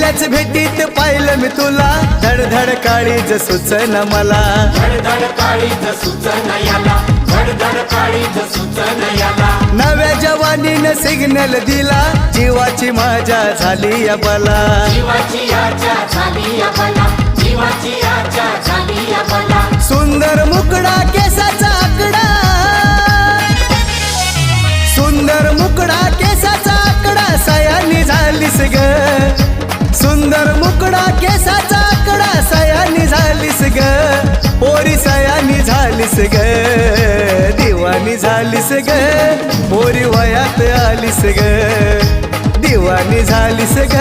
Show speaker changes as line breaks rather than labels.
पहिल्याच भेटीत पाहिलं मी तुला, धडधड काळीज सुचन मला,
धडधड काळीज सुचन याला, धडधड काळीज सुचन याला.
नव्या जवानीनं सिग्नल दिला, जीवाची माझ्या झाली या बला,
जीवाची आजा झाली या बला, जीवाची आजा झाली या बला.
सुंदर मुकडा केसाचा आकडा, सुंदर मुकडा केसाचा आकडा, सयानी झालीस ग, सुंदर मुकडा केसाचा आकडा, सयानी झालीस ग, पोरी सयानी झालीस ग, दिवानी झालीस ग, पोरी वयात आलीस ग, दिवानी झालीस ग,